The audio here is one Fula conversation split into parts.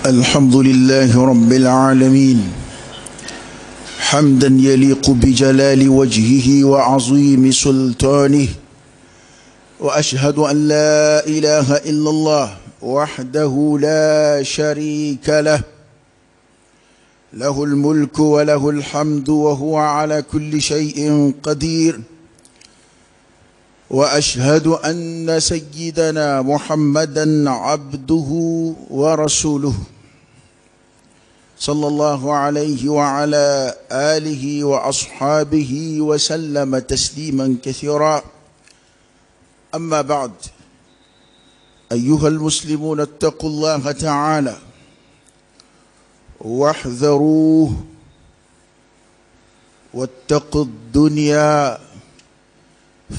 الحمد لله رب العالمين حمدا يليق بجلال وجهه وعظيم سلطانه، وأشهد أن لا إله إلا الله وحده لا شريك له، له الملك وله الحمد وهو على كل شيء قدير. وأشهد أن سيدنا محمدا عبده ورسوله صلى الله عليه وعلى آله وأصحابه وسلم تسليما كثيرا. أما بعد، أيها المسلمون اتقوا الله تعالى واحذروه واتقوا الدنيا،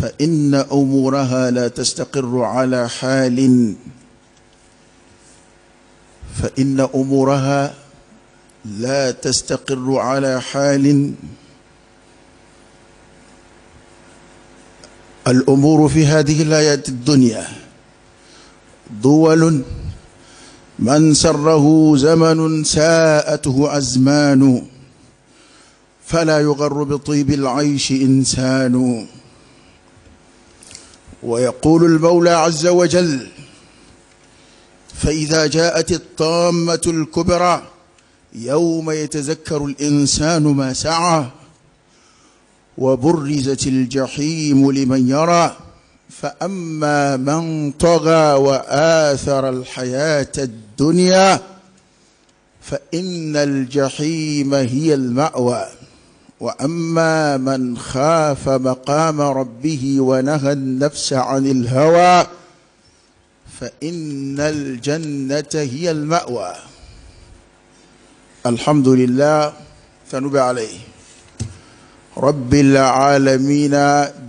فإن أمورها لا تستقر على حال، فإن أمورها لا تستقر على حال. الأمور في هذه الحياة الدنيا دول، من سره زمن ساءته أزمان، فلا يغر بطيب العيش إنسان. ويقول المولى عز وجل: فإذا جاءت الطامة الكبرى يوم يتذكر الإنسان ما سعى، وبرزت الجحيم لمن يرى، فأما من طغى وآثر الحياة الدنيا فإن الجحيم هي المأوى، وأما من خاف مقام ربه ونهى النفس عن الهوى فإن الجنة هي المأوى. الحمد لله ثنوب عليه رب العالمين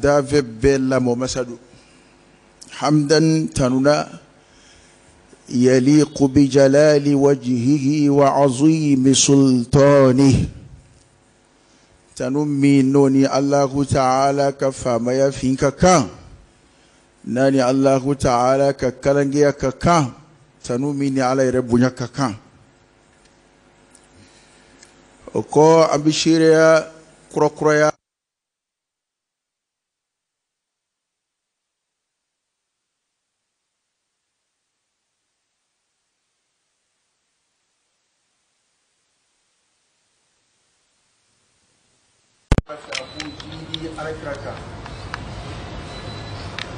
دافع بلا ممسد حمدا تنونا يليق بجلال وجهه وعظيم سلطانه. تنمي نوني الله تعالى كفاما يفينك كان ناني الله تعالى ككرنجيا كان تنميني على ربنا كان وكو أبشيريا كروكرويا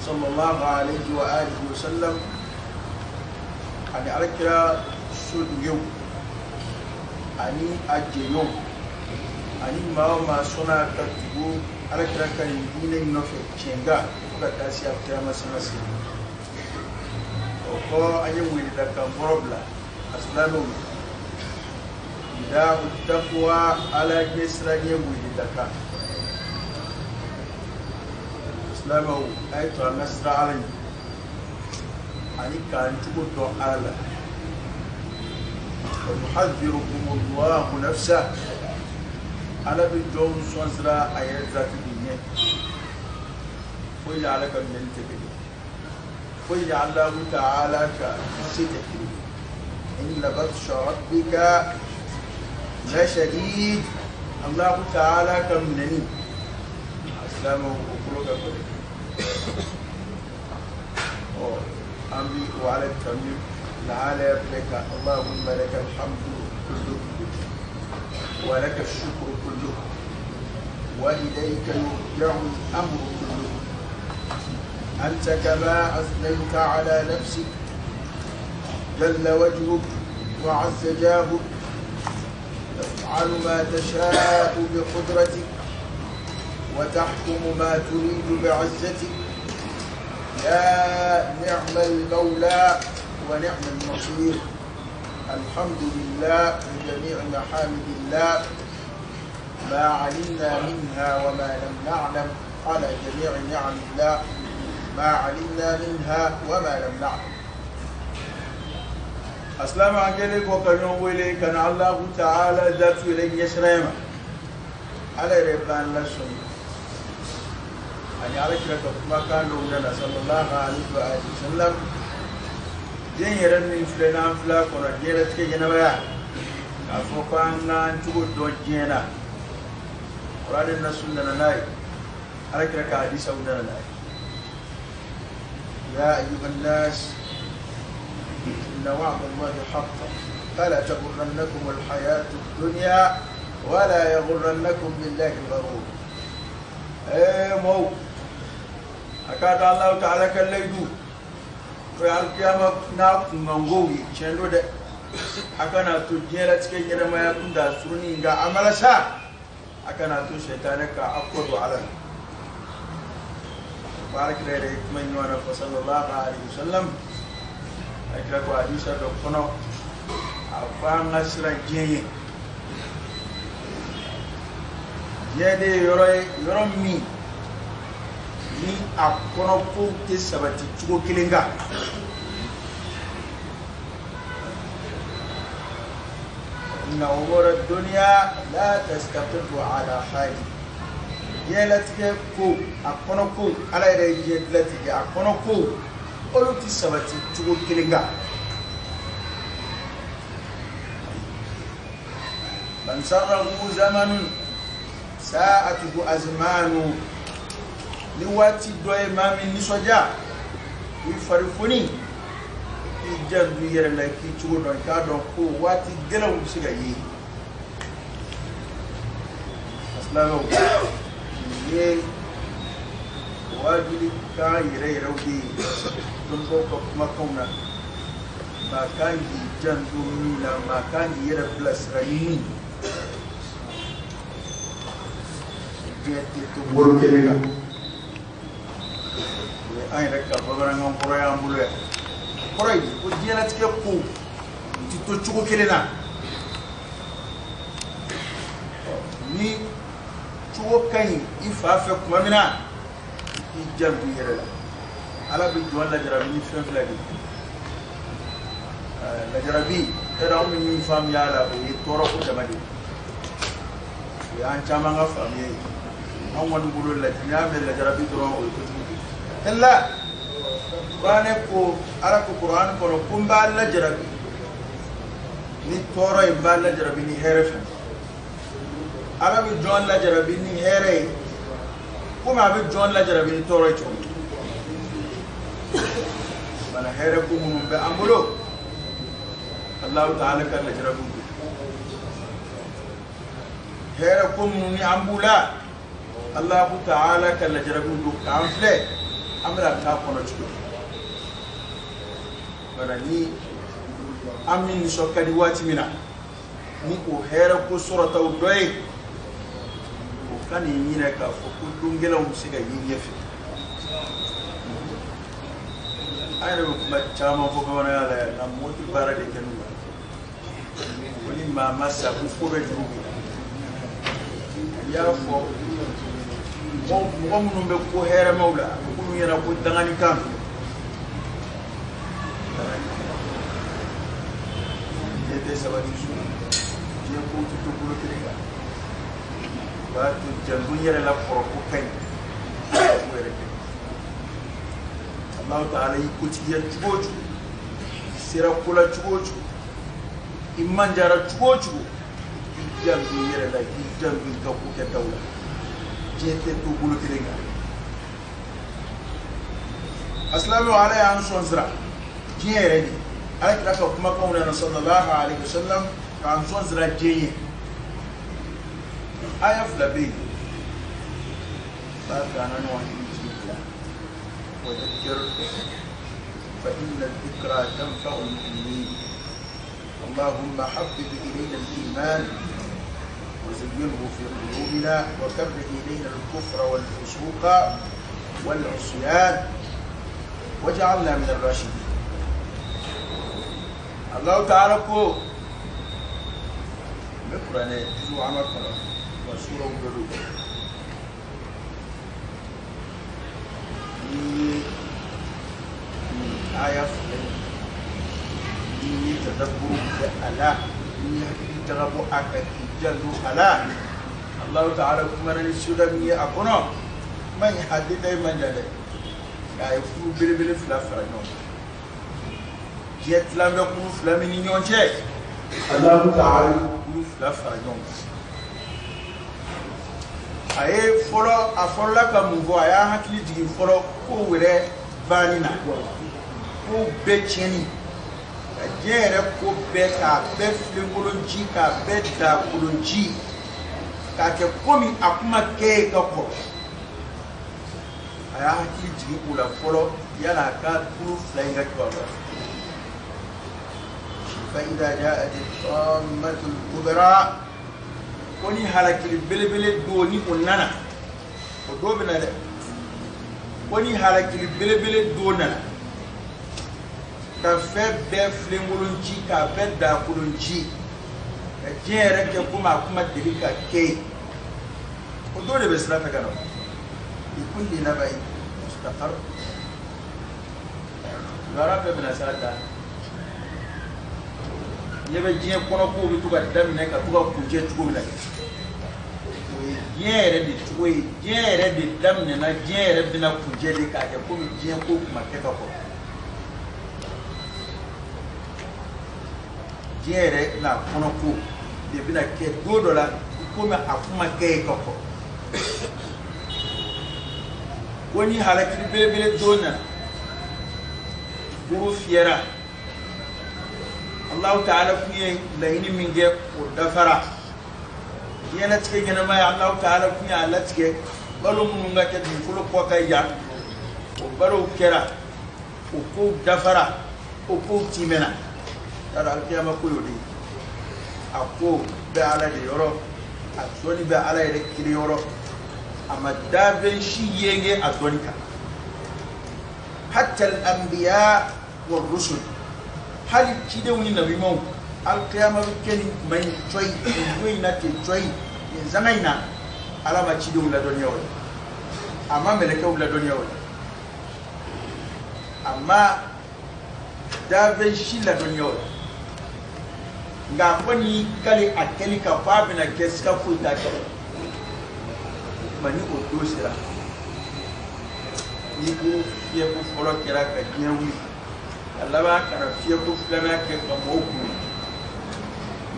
صلى الله عليه وآله وسلم أن أذكر سود يوم أني أجي يوم أني ما صنع كتبو أذكر كان يدين نفع شنغا وكتاسي أفترام سنسي وكو أني ولدك مربلا أسلامه إذا التقوى على جسراني ولدك إسلامه أيتها النصر علي أني كان تقول على ويحذركم الله نفسه على بالجون سوزرا آيات ذات الدنيا ويجعلك من تبني ويجعل الله تعالى كسيتك إن بطش ربك لشديد. الله تعالى كمنني إسلامه وقلوك أمري وعلى التميم تعالى يبلك اللهم لك الحمد كله ولك الشكر كله وإليك يرجع الأمر كله. أنت كما أثنيت على نفسك جل وجهك وعز جاهك تفعل ما تشاء بقدرتك وتحكم ما تريد بعزتك. يا نعم المولى ونعم النصير. الحمد لله بجميع محامد الله، ما علمنا منها وما لم نعلم، على جميع نعم الله ما علمنا منها وما لم نعلم. أسلام عليك وكانوا ولي كان الله تعالى ذات إليه يسرم على ربان لسن أن يعرف لك ما كان لنا صلى الله عليه وآله وسلم den yɛrɛ min filɛ n'an filɛ a kɔnɔ diɲɛlatigɛ ɲɛnamaya k'a fɔ ko an k'an cogo dɔn diɲɛ na Qur'an na sunna na n'a ye Alakira ka hadisaw nana n'a ye ya ayyuhan nas inna wa'da Allahi haqqun fala taghurrannakum al-hayatu ad-dunya wala yaghurrannakum billahi al-gharur mo akada Allah ta'ala kallaydu ko alkiyama na kungangowi chendo de akana to jela tike jera maya kunda suruni ga amala sa akana to shaytana ka akodo ala barak dere man yona sallallahu alaihi wasallam akira ko hadisa do kono afa ngasra jeye yede yoro mi ni akono ko te sabati chugo kilenga inna umura dunya la tastaqiru ala hali yelatike ko akono ko ala ere yelatike akono ko olu ti sabati chugo kilenga man sarrahu zamanun sa'atuhu azmanu ni wati doye mami ni soja wi farifoni i jandu yere la ki chugo don ka don ko wati gelaw siga yi aslalo ye wajili ka yere rawdi don ko makona ma kan di jandu ni la ma kan yere plus rani jete to bolo kelega ay rek ka babara ngam ko ya mbulé koray ko diena tike ko ti to chugo kelena ni chugo kay ifa fe ko mamina i jambi yere la ala bi do la jarabi ni fen flagi la jarabi era o min fam yala o yi toro ko jamadi ya an chama nga fam yi an wani bulu la nyame la jarabi do o ko إلا قرآنكو أراكو قرآن كونو كم بالله جربي ني تورا بالله جربي ني هرف أرابي جون لا جربي ني هري كم أبي جون لا جربي ني تورا يجون من هركو من بأمبلو الله تعالى كان جربي هركو من أمبولا الله تعالى كان جربي كامفلة amra ta kono chuko barani amin shokadi wati mina ni ko hera ko surata udoy ko kan yina ka fo ko dungela musiga yin yefi ayre ko ma chama fo ko na ala na moti bara de kenu woni ma masa ko fo be jugo ya fo mo mo be ko hera mawla ko yera ko dangani kan ete sabati su je ko to bulo kirega ba to jangu yera la ko kay Allah ta'ala yi ko ci yer chugochu sira kula chugochu imman jara chugochu jangu yera la ki jangu ka ko ke tawla jete to bulo kirega aslamu alayhi an sonzra jere ni alaka ka kuma kauna na sallallahu alaihi wasallam ka an sonzra jeye ayaf labi ba kana no wani jikla wa dhakkir fa inna dhikra tanfa'u al-mu'minin اللهم حبب إلينا الإيمان وزينه في قلوبنا وكره إلينا الكفر والفسوق والعصيان وجعلنا من الراشدين الله تعالى كو بقران جزء عمر وسوره البروج آية ini tadabbur ala ini tadabbur akak jallu ala Allah Ta'ala kumana ni sudah ni akono man hadith ay manjale ay fu bil fla fara no jet lambe kulu fila min ni ɲɔgɔn cɛ Allahu ta'ala kulu fila fara ɲɔgɔn kan a ye fɔlɔ a fɔlɔla ka mun fɔ a y'a hakili jigin fɔlɔ ko wɛrɛ banni na ko bɛɛ tiɲɛni ka diɲɛ yɛrɛ ko bɛɛ k'a bɛɛ filenkolonci k'a bɛɛ dakolonci k'a kɛ komi a kuma kɛ ye ka kɔrɔ a y'a hakili jigin o la fɔlɔ yana a ka kulu fila in ka kibaruya فإذا جاءت الطامة الكبرى koni halakili belebele doni onnana o do bena de koni halakili belebele dona ka fe be flengolonci ka be da kulonci ka jere ke kuma delika ke o do de besla ta gano bi kulli nabai mustaqar garab bena salata yebe jien kono ko bi tuga damine ka tuga kuje tugo bila jere di tugo jere di damine na jere bina kuje de ka ke ko jien ko kuma ke ka ko jere na kono ko de bina ke dodola ko me akuma ke ka ko woni halakiri bele dona buru fiera Allah ta'ala kuye layini minge o dafara yana tike gena ma Allah ta'ala kuye Allah tike balu munga ke din fulo ko kay ya o balu kera o ko dafara o ko timena dara alkiyama ko yodi akko be ala de yoro atoni be ala ere kiri yoro amadda ben shi yenge atonika hatta al-anbiya war rusul hali kidewni nabi maw alqiyama keni man joy joy na te joy en zamaina alama kidew la dunya wala amma meleke la dunya wala amma dave shila dunya wala nga fani kali akeli ka fabina keska fuita ke mani o dosira ni ko ye ko folo kera ka jewi Allah ba kana fiye ko fulana ke ka moku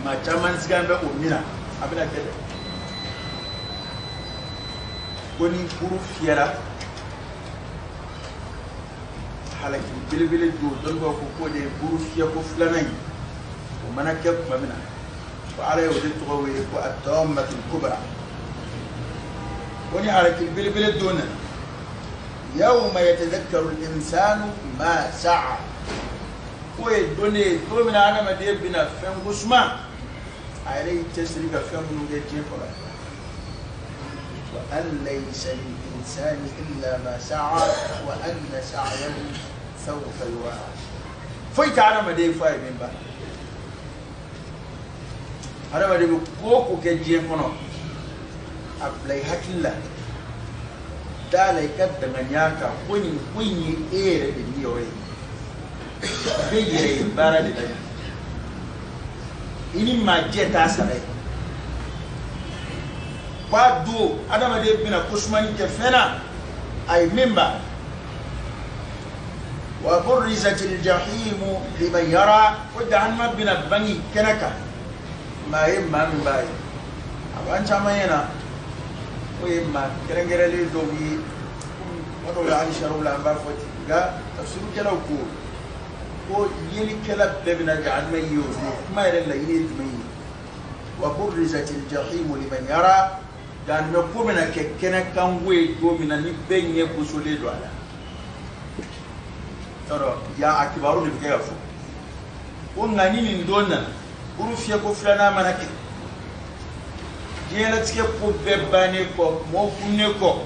ma chaman siganda o mina abina kede koni kuru fiera halaki bilibili do don ko de kuru fiye ko fulana yi o mana ke ma mina wa ala yawde to we ko at-tammatul kubra koni halaki bilibili dona yawma yatadhakkaru al-insanu ma sa'a koye donné domina adama de bina fen gusma ayre tesri ka fen nu de tie ko wa an laysa lil insani illa ma sa'a wa anna sa'yahu sawfa yura foi ta adama de fay min ba adama de ko ke je kono ablay hakilla dalay kadda nganyaka kunyi ere de niyoy beye bara de dai ini majeta sabai kwado adama de bina kusmani ke fena ay memba wa burrizatil jahim liman yara wa jahannam bina bangi kenaka ma yemma min bai aban chamayena o yemma kerengere le dogi wato la aisha la ba foti ga tafsiru kala ko yeli kala bebna jahannam yuzu ma yele la yeli tumi wa burrizatil jahim liman yara dan no ko mena ke kenaka ngwe do mina ni benye ko sole do ala toro ya akibaru ni ke yafu ko ngani ni ndona uru fie ko flana manake jela tike ko bebane ko mo kunne ko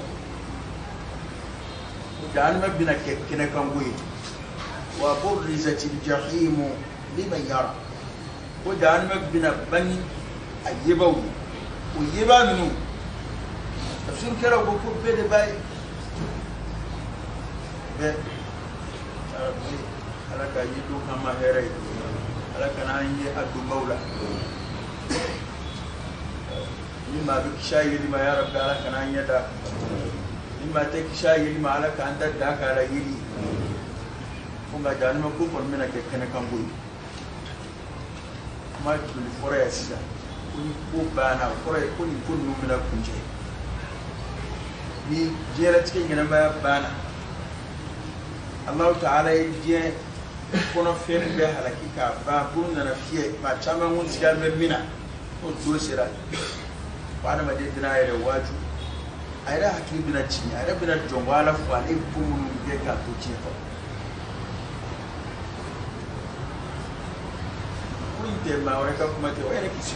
dan ma bina ke kenaka ngwe wa burrizatil jahim liman yara ko dan ma bina bani ayebaw ko yebanu tafsir kera ko ko bede bay be alaka yidu kama here alaka na yi adu maula mimma bi shayi lima ya rabbi alaka na yada mimma ta shayi lima alaka anda da ka la yiri ko kunga jani ma ko kon mena ke kene kamboy ma dul fore sisa ko bana fore ko ni ko no mena kunje ni jera tike ngena ba bana Allah ta'ala je kono fen be halakika ba burna na fiye ma chama mun sigal be mina ko do sira bana ma de dina yare waju ayra hakili bina ci ayra bina jongwala fu ale bumu be ka to ci ko te ma wala ka kuma te wala kisi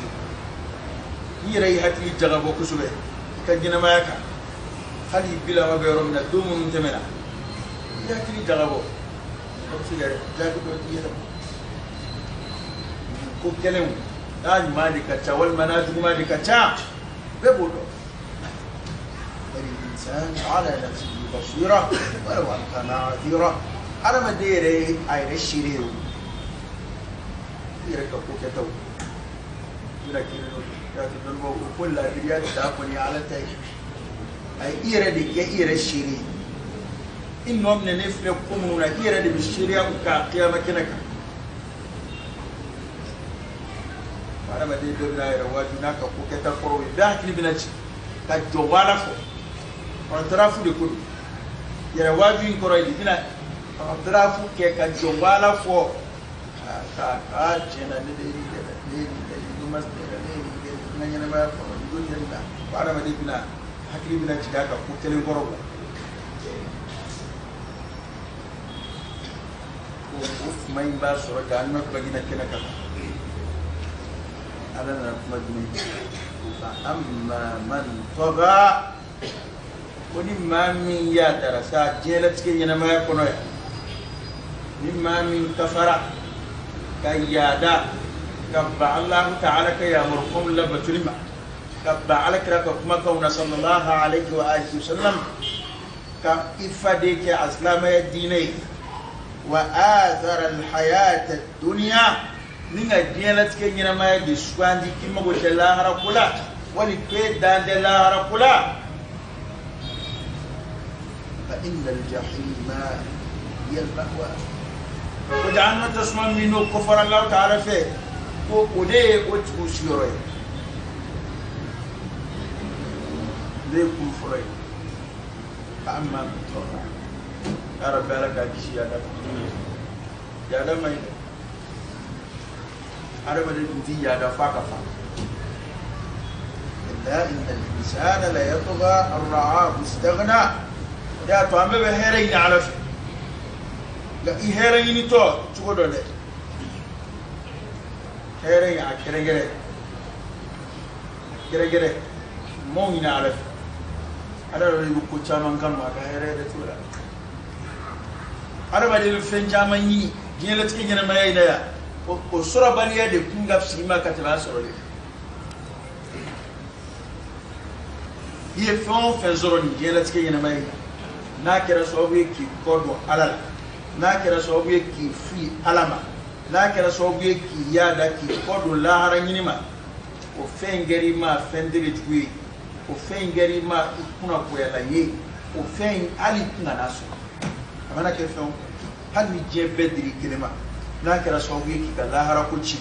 yira yi hakili jaga bo ku sube ka gina ma yaka hali bila ma be ro mina do mun temena ya hakili jaga bo ko sigare jaga do ti yira ko kelem dan ma di ka chawal manaju ma di ka cha be bodo bari insan ala nafsihi basira wala wa kana athira ana ma dire ay reshiriru يركب كتو لكن الموضوع كل الرجال تأكل على تاي أي إيردي كإير الشري إنه من نفلك كمونا إيردي بالشريعة وكقيامة كنك أنا ما دي دبنا يرواجنا كوكتا فروي بحكي بنتي كجوالا فو فانترافو دي كل يرواجين كروي بنا فانترافو كجوالا فو ka jena ne de mas de nganya ba ko do jenda para ma de bina hakli bina ci daga ko tele gorobo ko mai ba so ga no ko gina kena ka ala na kuma gina fa amma man taga woni mami ya darasa jela cikin yana ma ko no ya ni mami kafara كيادا كبع الله تعالى كيا مرقوم لبتلما كبع على كركما كون صلى الله عليه وآله وسلم كإفاديك أسلام الديني وآثر الحياة الدنيا من الدينة كي نما يجسوان دي كما قلت الله ركولا ولكي دان الله ركولا فإن الجحيم هي المأوى وجعلنا تسمع منه كفر الله تعالى فيه ودي وتشيري ليه كفر أما بتوعه يا رب لك أشياء يا دم يا دم ما يد أنا بدي أنتي يا دم فاكفا إلا إن الإنسان لا يطغى أن رآه استغنى يا توام بهرين على فيه لا إهرين تو شو ده هرين أكره كره مو ينعرف أنا لو يبغى كشامان كان ما كهرين ده تولا أنا بدي الفين جامعي جيلت كي جنا ما يدا وسورة باليه ده كونغ سيما كتلا سورة هي فين زورني جيلت كي جنا ما يدا ناكرا سوبي كي كودو على ناكرا سوبي كي في علامة ناكرا سوبي كي يادا كي كودو لا هرنيما وفين غري ما فندري توي وفين غري ما كنا كويلا يه وفين علي كنا ناسو أنا كيفهم هل نجيب بدري كلمة ناكرا سوبي كي كلا هركوتشي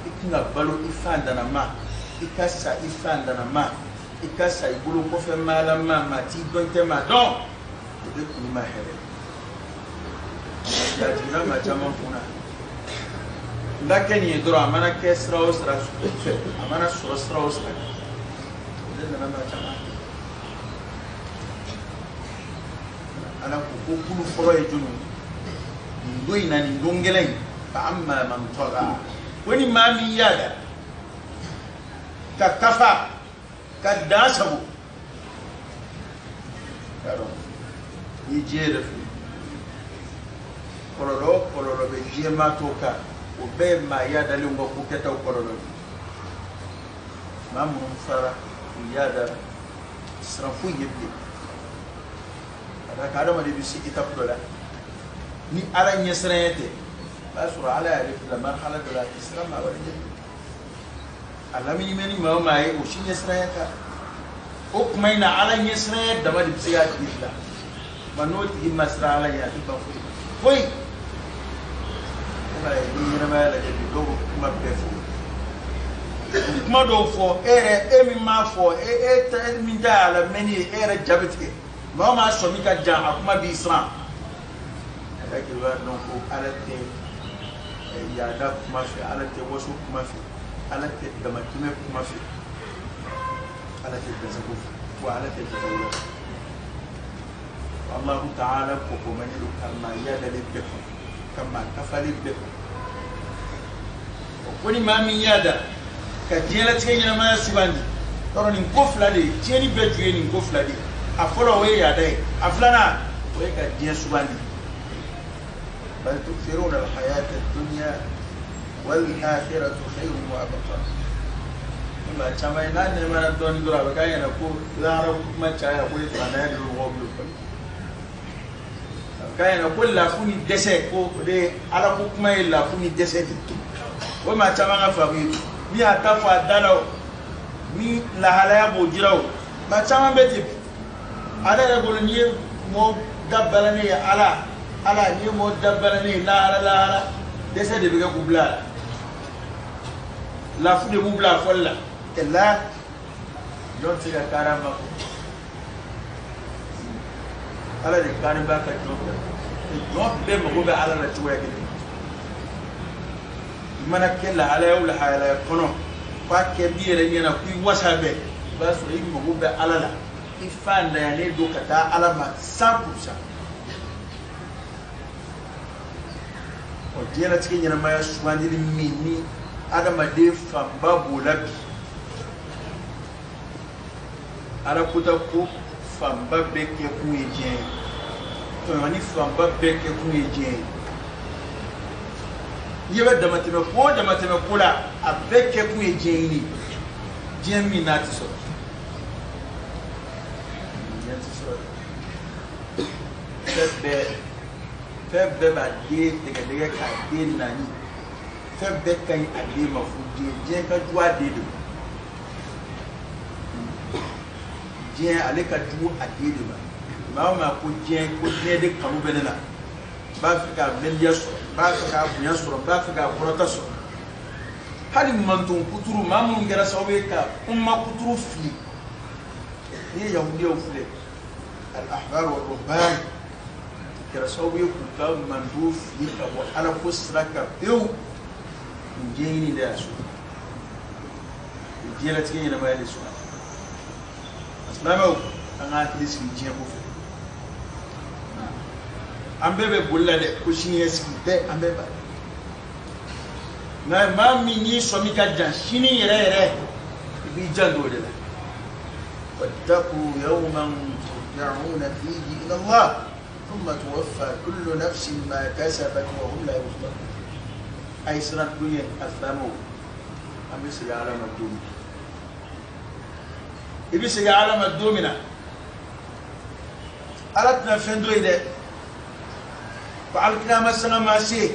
إكنا بالو إفان دنا ما إكاسا إفان دنا ما إكاسا يقولوا كوفي مالا ما تيجون تما دون تدخل ما هرب يا جينا ما جامون فينا لكن يدرو أمانة كسر وسر أمانة سوسر وسر لأن ما جامون أنا كوكو فروي جنون ندوينا ندونجلين فأما من طغى وني ما ميادا ككفا كداسبو كارو يجير كولولو بجيما توكا وبما يادا لونغو كوكتا كولولو ما منفرا يادا سرفو يبدي هذا كارو ما دبيسي كتاب دولا ni ala nyesrete basura ala ya rifla marhala de la islam ma wala jeni alami meni ma mai o shi nyesreta o kuma ina ala nyesrete da wadi siya islam manoti masra ala ya tiba foi kuma do fo mi ma fo min da ala meni jabiti ma so mi ka ja akuma bi islam ala ke wa non ko ala te ya da kuma fi ala te wasu kuma fi ala te da makime kuma fi ala te da zaku wa ala te da zaku Allah ta'ala ko man yidu kama yada libbe kama kafali libbe ko ni mami yada ka diela tenya ma subandi toro ni ko flade tieni bedue ni ko flade a folo we yada a flana we ka dia subandi bal tukthiruna al hayat ad dunya wal akhiratu khayrun wa abqa ma chama ina ne ma don dura ba kai na ko lara kuma chaya ko ita na da ruwa bu kai na ko la funi dese ko de ala ko kuma la funi dese o ma chama nga fa mi atafa dalo mi la halaya bo jiraw ma chama beti ala re bol ni mo dabbala ne ala ni mo dabbala ne la ala dese de biga kubla la fu de bubla folla ella don tiga karamba ala de karamba ka jobba e jobbe mo be ala la tuwa gidi mana kella ala yawla hala kono fa ke biere nyana ku wasabe ba so yi mo be ala la ifanda ya ne do kata ala ma 100% o diena cikin yana ma suwandi mini adama de fa babu labi ala kuta ko famba beke ku eje to mani famba beke ku eje yeba damateme ko la abeke ku eje ni jemi nati so febbe ba de daga ka de nani febbe kan ade mafuji je ka duwa de do je ale ka du ade de ba ma ko je de kanu benela ba fi ka bendia so ba fi ka bunya so ba fi ka prota so hali mantun kuturu mamun ngara sawe ka umma kuturu fi ni yahudi o fule al ahbar wal ruhban kara sawe ku ka mandu fi ka wa ala kusraka biu njeni da su jela cikin yana bayani su aslamau an akili su jiya ku an bebe bulla de ko shi ne su be an bebe na ma mi ni so mi ka jan shini yere bi jan do de la wattaqu yawman turja'una fihi ila Allah thumma tuwaffa kullu nafsin ma kasabat wa hum la yuzlamun ay sanat dunya aslamu ambi se ya alama dumi ibi se ya alama dumina alatna fendo ide fa alkina masana masi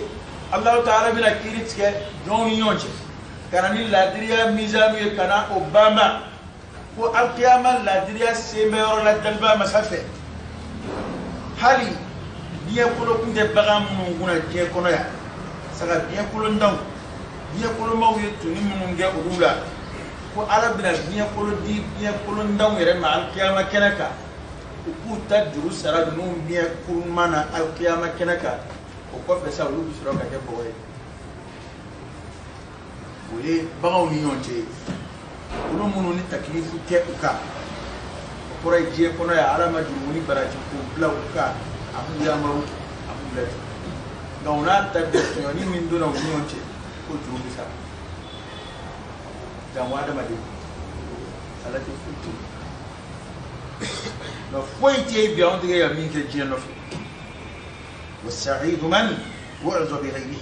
Allah ta'ala bila kiritke don yonje kanani ladriya mizami kana obama ko alqiyama ladriya semero la dalba masafe hali biya kulo kunde bagam nguna je kono ya saka biya kulo ndaw biya kulo mawi tuni mun nge udula ko arabina biya kulo ndaw yere ma alqiyama kenaka ku tadru sarad num biya kulo mana alqiyama kenaka o ko fe sa lu bisro ka ke boye wole bagaw ni yonte kulo munu ni taklifu ke uka ko ray je kono ya alama jumuni baraji ko bla uka abu ya maru abu la gauna tabbe ni min dona yonte ko jurubi sa jamwa da made alati futu no foite bi on de ya min ke je no والسعيد من وعظ بغيره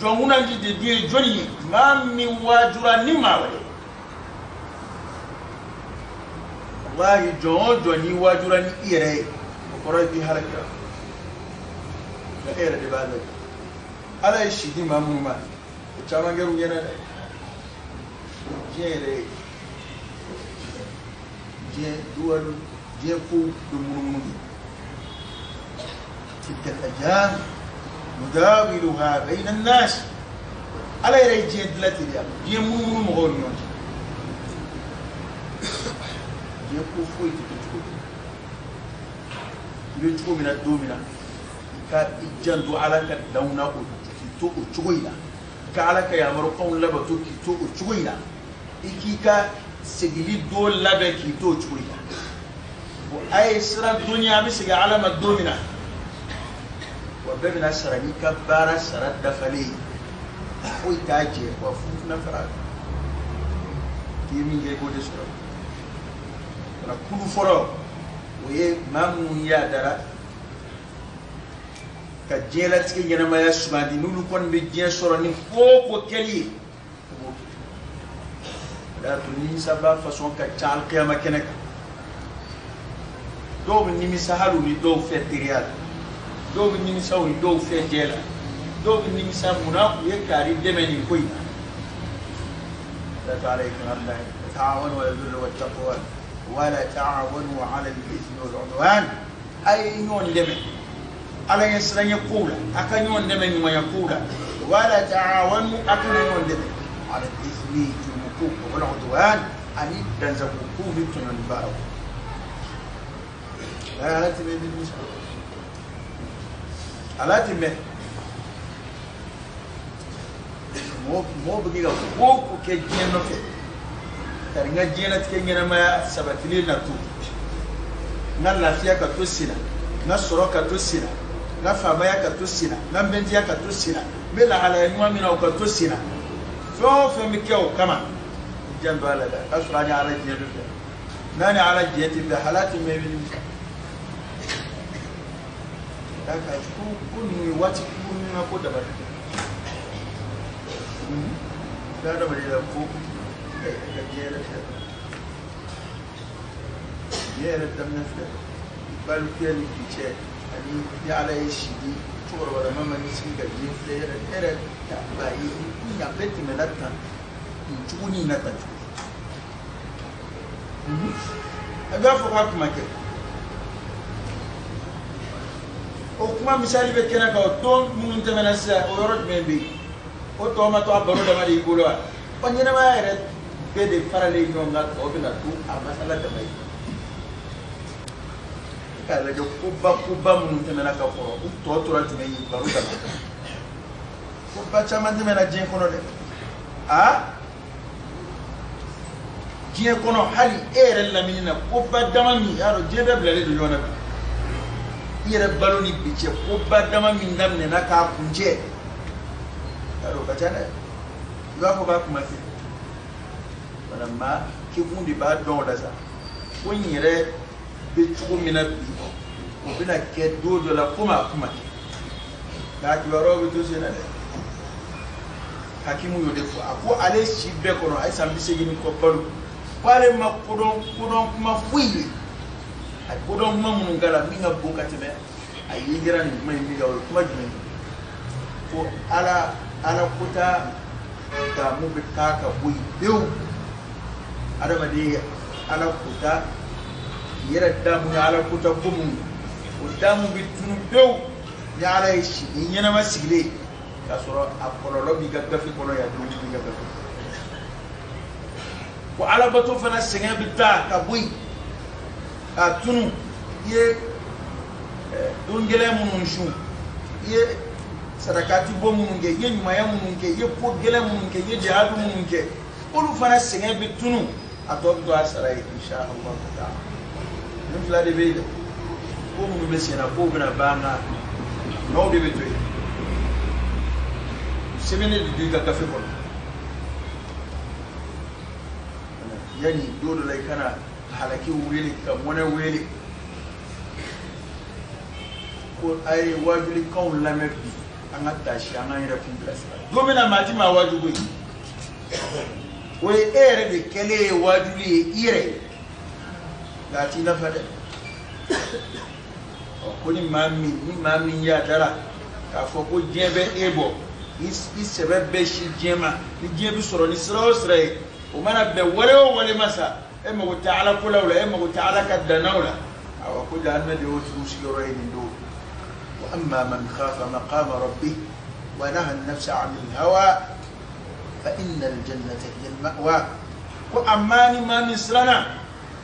جونا جدي دي جوني ما من واجرا نما ولي والله جوني واجرا ني ايري وقرأ في حركه لا ايري دي بالك على شي دي ماموما تشاما غيرو ينا جيري جي دوال جي فو دمونو تلك الأيام نداولها بين الناس على يريجي دلتي ديال جي مونو مغونيون يكفوا يتكتكوا يتكوا من الدومنا كجندو على كدونا وتو وتشوينا كعلى كيامرقون لبتو كتو وتشوينا إكيكا سجلي دول لبك كتو وتشوينا وأي سر الدنيا بسجى على الدومنا وبمن سرني كبارة سرد دفلي ويتاجي وفوفنا فراد يمين يقول سر نكون فرو ويه مامون يا درا كجيلات كي ينما يسمع دي نقول كون بيجي سرني فوق وكلي لا تنين سبب فصون كجال قيامة كنك دو بنيمي سهلو دو فتريال دو بنيمي سهلو دو فتجلا دو بنيمي سامونا ويكاري دمني كوينا لا عليكم الله تعاونوا على البر والتقوى ولا تعاونوا على الإثم والعدوان أي نون دمن على يسرن يقول أكنون دمن ما يقول ولا تعاونوا أكنون دمن على الإثم والعدوان أني تنزقوا بيتنا البارو لا لا تبي بالنسبة لا تبي مو بقية فوق كجين نفسه ترينا جينا تكينا ما سبتلي نتو نلا فيها كتوسينا نسرو كتوسينا نفهميا كتوسينا نبنتيا كتوسينا بلا على يوم من أو كتوسينا سوف مكيو كمان جنب على ده أسرعني على جيتي ناني على جيتي بحالات ما بين ذاك كل وقت كل ما كده بس لا ده بدي أقول جيرة دم نفسه بالكيل كيشة يعني يعلى الشدي شو ولا ما نسمع كجين فلير إيرة باي يابت ملاتنا يجوني نتاج أبغى فوقك ماكي وكما مثالي بكنا كأوتون من تمناسا ويرد من بي وتوما تو أبرو دم على يقولوا وانجنا ما يرد بدي فرالي نونغات أو بناتو أما سلا دمي كلا جو كوبا من تمنا كفورو تو تورا تمي برو دم كوبا شامان تمنا جين كونو ده جين كونو حالي لا مننا كوبا دمامي يارو جيبه بلالي دو يونا يرى بالوني بيجي كوبا دمامي ندم ننا كابونجي يارو كجانا يوافو باكو مافي ولما كيفون دي بعد دون لازا وين يرى بيتشو منا بي وبنا كدو دولا كوما لكن يارو بيتوسينا ده hakimu yodefu ako ale shibe kono ay sambise yini ko balu pale makudon kuma fuyi ay kudon mamun ngala mi nga bokati be ay yigira ni may mi gaw kuma jumi ko ala kuta ta mu be kaka buyi dew adama de ala kuta yera damu ala kuta bumu o damu bi tunu dew ya ala shi ni nyana masigile kasoro apololo bi gafi kono ya dum bi gafi ko ala bato fana senga bi ta ka buyi atunu ye dongele munun shu ye sadakati bo munun ge ye nyuma ya munun ge ye ko gele munun ge ye jihadu munun ge olu fana senga bi tunu atob do asara insha Allah ta'ala nim fla de be ko munun be sena ko bina bana no de be to semene di gafe ko yani dodo lay kana halaki weli ka mona weli ko ay wajuli kaw lame bi anga tashi anga ira kum place gomina mati ma wajugo we ere de kele wajuli ire lati na fade ko ni mami ya dara ka fo ko jebe ebo isebe be shi jema ni jebi soro ni soro sere o mana be wale masa ema ko taala kula wala ema ko taala kadanaula aw ko janna de wotu shiro ni do wa amma man khafa maqama rabbih wa naha an-nafsa 'anil hawa fa inna al-jannata hiya al-ma'wa ko amani ma misrana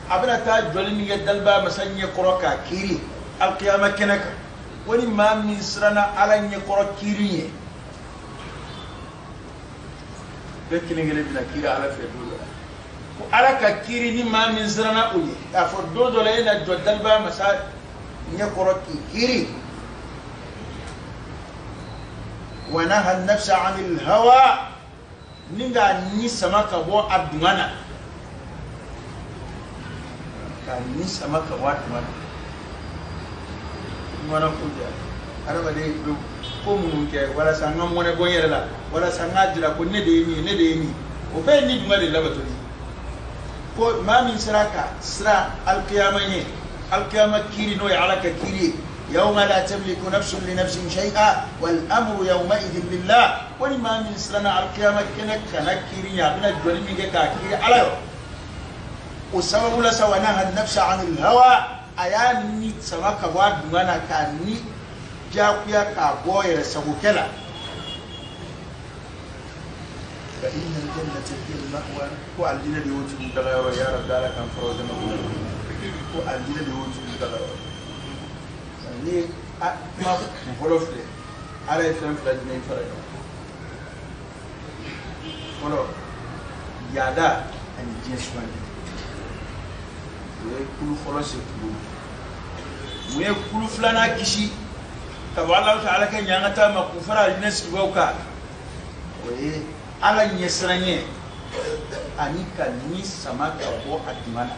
abna ta joli mi dalba masanye koroka kiri alqiyama kenaka woni ma min sirana ala nye koro kiri bekini ngele bina kiri ala fe do ko ala ka kiri ni ma min sirana uye afo do do le na dalba masa nye koro kiri ونهى النفس عن الهوى نيغا ني سماكا بو ادمانا كان ني سماكا واتمانا وانا كوجا انا بدي ko mun ke wala sanga mone go yerla wala sanga dira ko ne de ni o fe ni duma de labato ko ma min siraka sira al qiyamah kiri no ya alaka kiri يوم لا تملك نفس لنفس شيئا والأمر يومئذ لله ولما من سرنا على القيامة كنكيرين يا بنا الجولي من كاكيري على وسبب لسا ونهى النفس عن الهوى أياني سماك واد مانا كاني جاكويا كابوير سبوكلا فإن الجنة هي المأوى وعلينا لوجه مدغير يا رب دالك أن فروزنا وعلينا لوجه مدغير ni ma holofle ala fem fla ni fara holo yada an jeswan we kulu folose kulu we kulu flana kishi ka Allah ta'ala kan yangata ma kufara dinas gauka we ala nyesranye anika ni samaka bo admana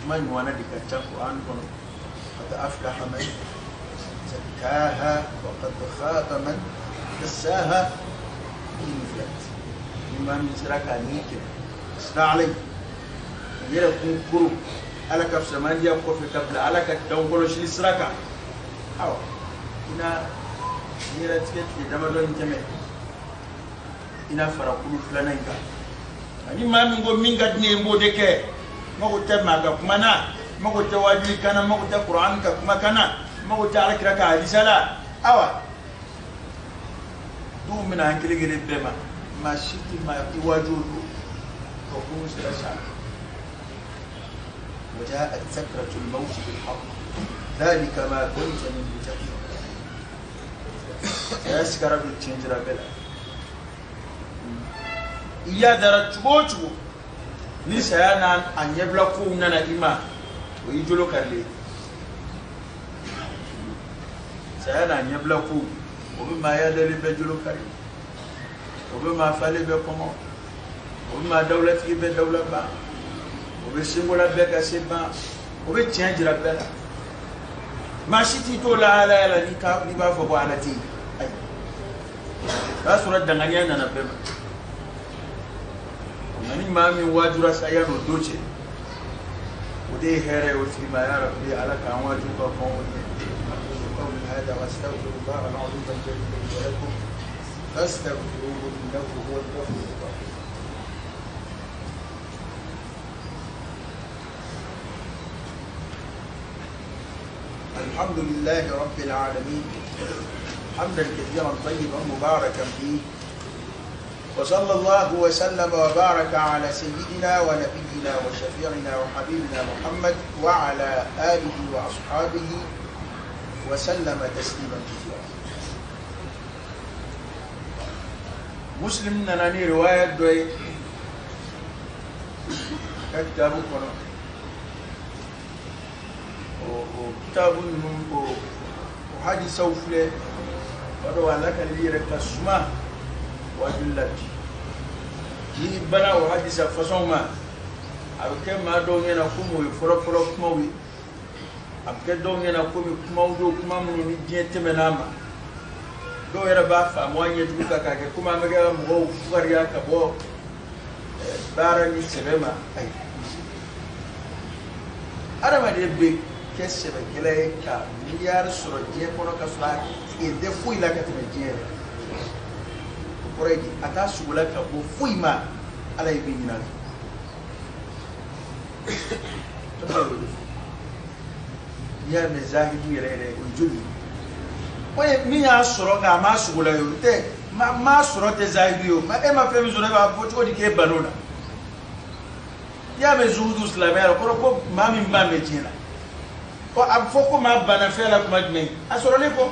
من وانا دكتور القرآن كنو قد أفلح من زكاها وقد خاب من دساها المفلت مما من سراك عنيك اسرع علي يركون كرو على كف سمان يبقى في قبل على كتدون كلش لسراك أو هنا يرتكت في دمدون جميع هنا فرقوا فلانين يعني ما من قوم من قد نيمو دكه magote maga kumana magote wajli kana magote Qur'an ka kuma kana magote alakira ka hadisala awa du mina hankili gele bema mashiti ma iwajudu ko kuma sirasha وجاءت سكرة الموت بالحق ذلك ما كنت من بتقي سيسكر بالتنجر بلا إيا درت موتو ni saya nan anyebla ko nana ima o yijolo karle saya nan anyebla ko o be ma ya dele be jolo karle o be ma fale be komo o be ma dawlat ki be dawlat ba o be singola be ka seba o be tianjira bela ma shiti to la ala ni ka ni ba fo bo alati ay ba sura danganya nana be nani mami wajura sayano doce ودي هيري وسيما يا ربي على كان واجب قوم قول هذا واستغفر الله العظيم الجليل لي ولكم فاستغفروه انه هو الغفور الرحيم الحمد لله رب العالمين حمدا كثيرا طيبا مباركا فيه وصلى الله وسلم وبارك على سيدنا ونبينا وشفيعنا وحبيبنا محمد وعلى آله وأصحابه وسلم تسليما كثيرا. مسلم نناني رواية دوي كتاب كنا وكتاب وحديث سوفله ودوا لك اللي ركسما وجلتي ni bana o hadisa façon ma abke ma do ngena kumu foro kumawi abke do ngena kumu kumawdo kuma mun ni diete menama do era ba fa moanye duka ka ke kuma mega mo fariya ka bo bara ni sebema ay ara ma de be kesse be kele ka miliyar soro je kono ka fa e de fu ila ka te je already atasubula ka bo fuima ala ibinina ya mezahidu yere ujuli oye mi ya soro ga ma subula yo te ma soro te zahidu yo ma e ma femi zoro ba foto di ke banona ya me zuhudu islamiyya ko ma min ba me jina ko ab foko ma bana fela kuma jmen asoro le ko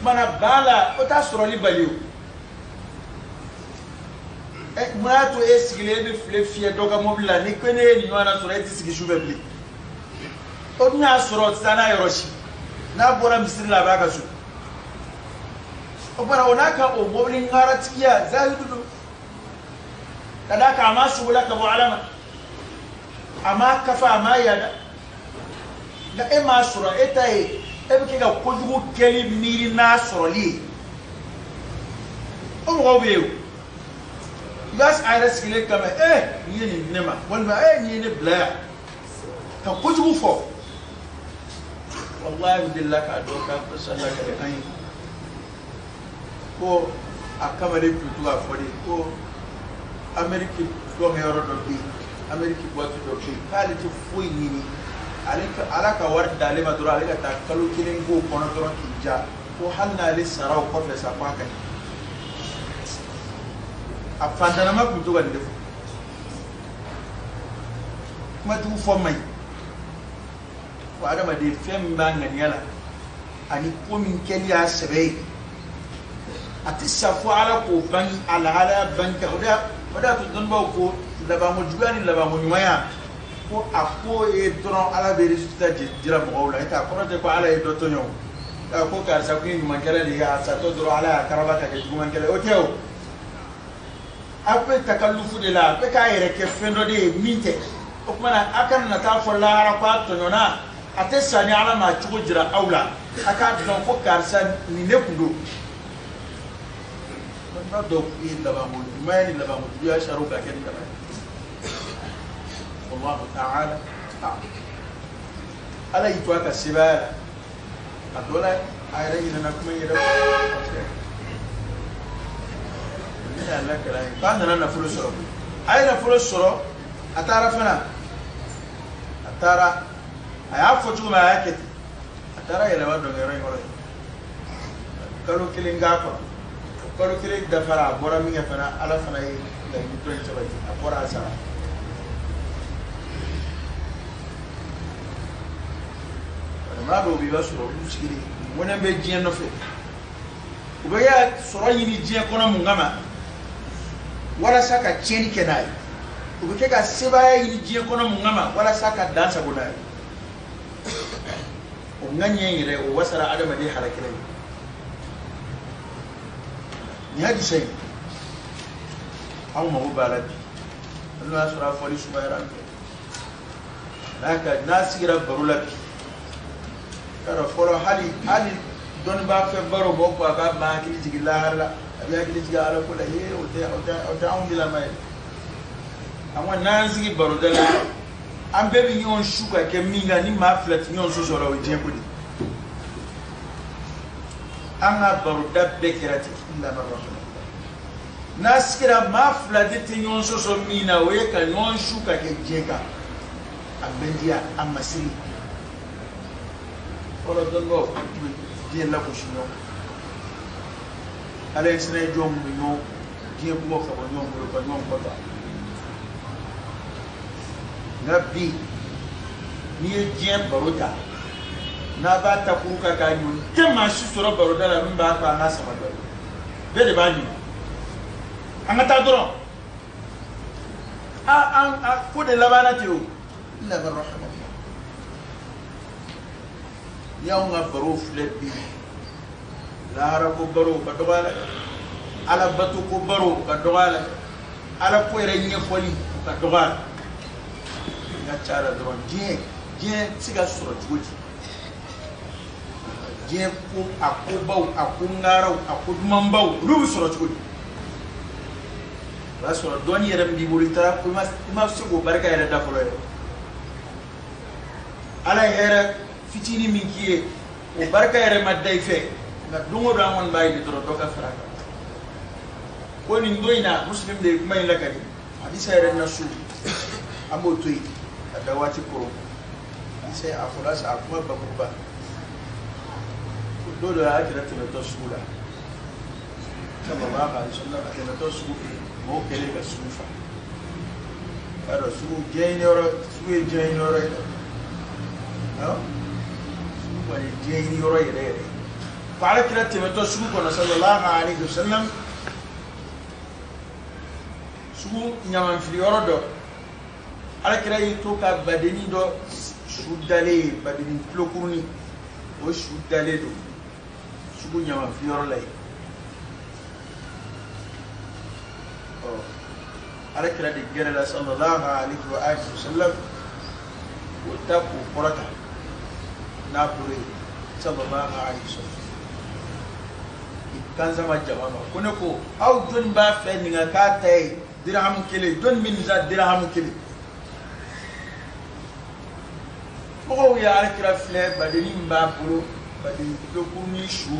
mana bala o ta soro li baliu e murato esigile be flefie doga mobila ni kene ni wana soro eti sigi shube bli o nya soro tsana yoroshi na bora misiri la baka su o bara onaka o mobilin garatiya zahidu kada ka ma su wala ka bo alama ama kafa ma yada da e ma soro etai e be ka kojugu keli miri na soro li o mo be gas ayra skile kama ni ni nema wala ni ni bla ka kojugu fo wallahi billahi ka do ka fasala ka ai ko akamare tutu afodi ko America do me yoro do bi America boatu do bi kali to foi nini alaka warda le madura alaka ta kalu kilin go kono do kinja ko hanna le sarau ko fe sa paka afandana ma ku to gande ma tu fo mai ko adama de fem banga nyala ani ko min kenya sebe ati safu ala ko ban ala banka oda to don ba ko laba mo jugani laba mo nyaya ko akko e dono ala be resultat je dira mo wala ita ko te ko ala e do to nyo ko ka sa ko ni man kala ni ya sa to do ala karabata ke man kala o tew ape takallufu de la pe ka yere ke fendo de minte o kuma akan na ta fo la ara pa to nyona ate sani ala ma chugo jira aula aka don ko karsa ni ne kundo do in laba mo mani laba mo ya sharuka ken da Allah ta'ala ala yitwa ka sibara adola ayra ina na kuma yira ni Allah kala kan na fulo soro ayra fulo soro atara fana atara aya fotu ma yake atara yela wado ngere ngore kalo kilinga ko kalo kile dafara bora mi fana ala fana yi da yi to yi sabati abora asara ma do bi basuro muskiri wona be jien no fe ubaya soro yini jien kono mungama wala saka cheni kenai ubike ka sebaya yini jien kono mungama wala saka dansa gonai o nganye yire o wasara adama de halakire ni hadi shay aw ma balad Allah sura fali subayran naka nasigira barulat kara foro hali don ba fe baro bo ko ga ma kili jigi lahara abiya kili jigi ala ko la he o ta on bila mai amwa nanzigi baro dala am bebi nyon shuka ke minga ni ma flat nyon so so rawo je ko di anga baro dabbe kirati illa marrahman naskira ma flat ti nyon so so mina we ka nyon shuka ke jeka abendia amasiri wala dongo dien la ko shino ale sene jom no dien ko ko nyom ko nyom ko ta nabi ni dien barota na ba ta kuka ka nyun tema shi soro baroda la mba ka na sama do be de ba ni anga ta doro a ko de labana ti o illa barrahman يوم بروف لبي لا ركو برو كدوالا على بتو كبرو كدوالا على كويرني فولي كدوالا ناتشارا درون جين سيغا سورة جوجي جين كو أكو باو أكو نارو أكو مامباو روب سورة جوجي لا سورة دوني يرم دي بوريتا كما سيغو بركة يردا فلوير على هيرا fitini min kiye o barka yare madday fe na dungo do amon bayni do ka faraka ko ni doina muslim de may lakari hadisa yare nasu amo toyi adawati ko sai afulas akuma bakuba do do akira to sula kama ba ba sunna akira to sula mo kele ka sufa ara su jeinoro su jeinoro no su wali jeinoro yere fara kira temeto su ko sallallahu alaihi wasallam su nyaman fi yoro do ala kira yi to ka badeni do su dale badeni plokurni o su dale do su nyaman fi yoro lay على كلا دجال صلى الله عليه وآله وسلم وتابو بركة نابوري صلى الله عليه وسلم كان زمان جماعة كنكو أو جون بافن نعكاتي درهم كيلي جون من زاد درهم كيلي هو يا على كلا فلان بدين بابولو بدين تكوني شو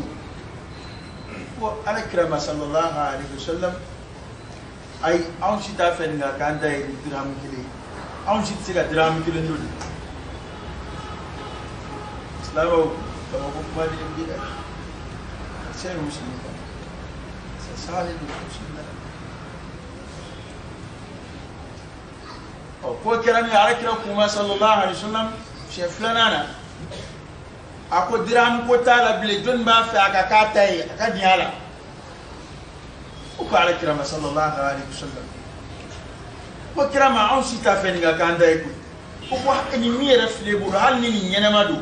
وعلى كلا صلى الله عليه وسلم ay on ci ta fen nga kan day dirham kili on ci siga dirham kili ndul islamo kama ko ma di bi da sai muslimi ka sai salih muslimi o ko kirani arakira kuma sallallahu alaihi wasallam chef lanana ako dirham ko tala bile don ba fa aka katay aka diala وقال كرام صلى الله عليه وسلم وكرام عن سيتا فنيغا كان دايكو وكو اني مير فليبو هل ني نينمادو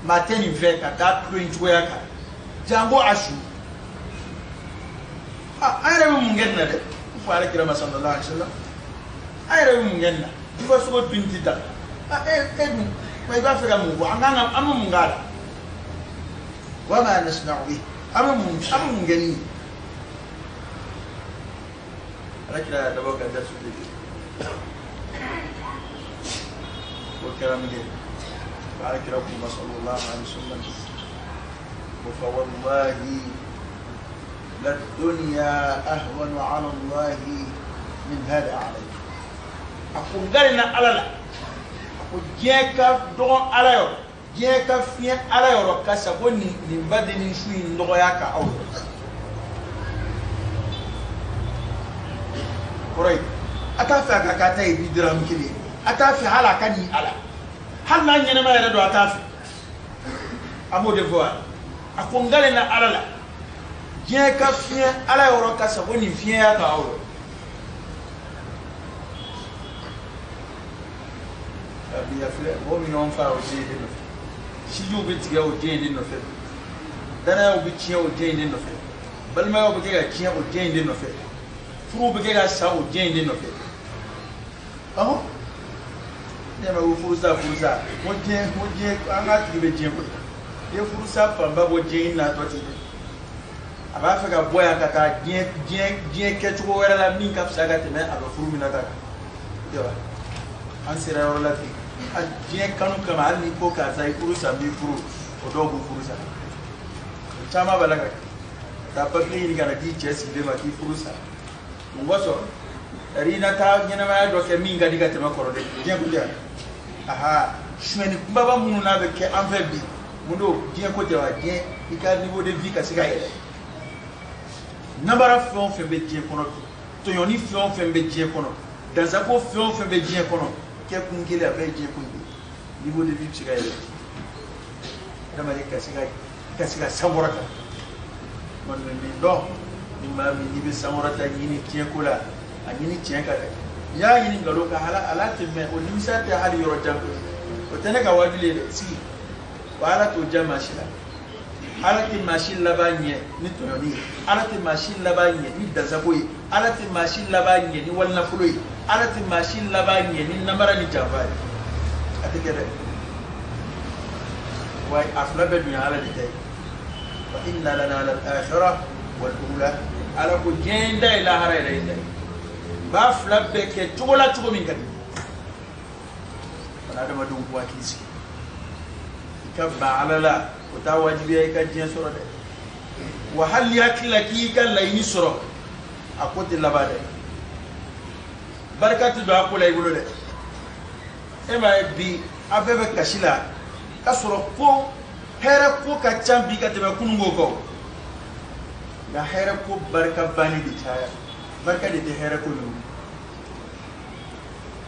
ما تاني فيكا دا كرين توياكا جانغو اشو ايرا مونغنا دي وقال كرام صلى الله عليه وسلم ايرا مونغنا ديفا سوغو بنتي دا ادو ما يبا فيغا مو انا ام مونغالا وما نسمع به ام مونغني ركلا دبوك درس الدين والكلام جيد بارك ربكم صلى الله عليه وسلم فوالله للدنيا أهون على الله من هذا عليك أقول قالنا على لا أقول جيكا دون على يور جيكا فين على يور كسبوني نبدأ نشوي نغياك أول قريب أتافي أكاكاتي بدرهم كلي أتافي حالا كني على هل ما ينما يردو أتافي أمو دفوار أكون غالنا على لا جيكا فين على يوروكا سبوني فين يكا أولو أبي أفلي بومي نونفا وجيه دي نفل شيجو بيتيغا وجيه دي نفل دانا وبيتيغا وجيه دي نفل بل ما يوبيتيغا جيه وجيه دي نفل furu be ga sa o den de no fe aho ne ma wo furusa mo den anga ti be den ko ye furusa fa ba bo den na to ti aba fa ga boya ka ka den ke to wera la min ka sa ga te me aba furu mi na ka yo an sira ro la fi a den kanu kama al ni ko ka sai furusa mi furu o do go furusa chama balaga ta pa ni ga na ti chesi de ma ti furusa ngoso rina ta nyina ma do ke minga diga te makoro de bien ko dia aha shweni baba munu na be ke envers bi mundo bien ko dia wa bien ika niveau de vie ka siga yele nabara fon fe be bien kono to yoni fon fe be bien kono dans a ko fon fe be bien kono ke kungile abe bien ko niveau de vie siga yele dama ka siga samorata mon ni do imma mi be samorata yini tiya kula anyini tiya ka ya yini ngalo ka ala timme o nimsa ta hali yoro jango o tanaka wajule de si wala to jama shila ala ti machine labanye ni to yoni ala ti machine labanye ni dazaboy ala ti machine labanye ni walna fuloy ala ti machine labanye ni namara ni javali atikere way afla be dunya ala de tay fa inna lana al-akhirah والأولى على كل جين دا إلى هراء دا بافلا بك تقولا تقول من كذي فهذا ما دون قواتيسي كبا على لا وتواجبي أي كجين سورة وهل يأكل كيكا لا ينسرة أقول الله بعد بركة دعاء كل يقولوا ده إما بي أبى كشيلا كسرة كو هرب كو كتشام بيكا تبى كونغو كو na hera ko barka bani di chaya barka de hera ko no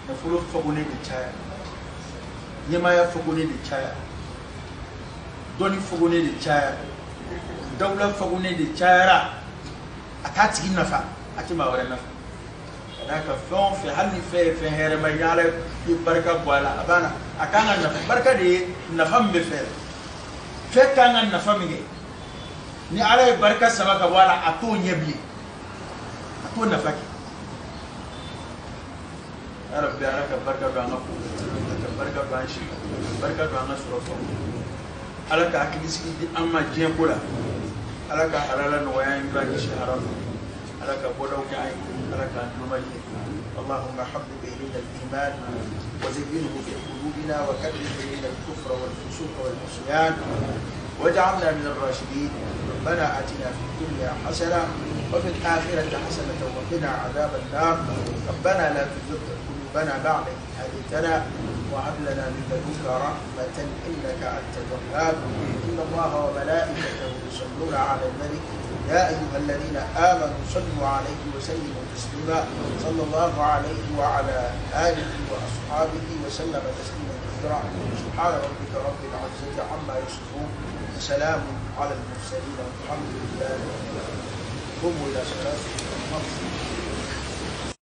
na fulo fogone de chaya nyama ya fogone de chaya doni fogone de chaya dawla fogone de chaya atati nafa atima wala nafa kadaka fon fi halni fe hera ma yala ki barka wala abana akanga nafa barka de nafa mbe fe kanga nafa mige ni ala barka sabaka wala ato nyebi ato nafaki ya rabbi alaka barka do anga ko barka do anshi barka do anga surofo alaka akilisi di amma jien kola alaka halala no wayan ba ni shaharam alaka bodaw kay alaka numali اللهم حبب إلينا الإيمان وزينه في قلوبنا وكره إلينا الكفر والفسوق والعصيان واجعلنا من الراشدين ربنا آتنا في الدنيا حسنة وفي الآخرة حسنة وقنا عذاب النار ربنا لا تزغ قلوبنا بعد إذ هديتنا وهب لنا من لدنك رحمة إنك أنت الوهاب إن الله وملائكته يصلون على النبي يا أيها الذين آمنوا صلوا عليه وسلموا تسليما صلى الله عليه وعلى آله وأصحابه وسلم تسليما كثيرا سبحان ربك رب العزة عما يصفون وسلام على المرسلين والحمد لله رب العالمين قوموا إلى صلاتكم.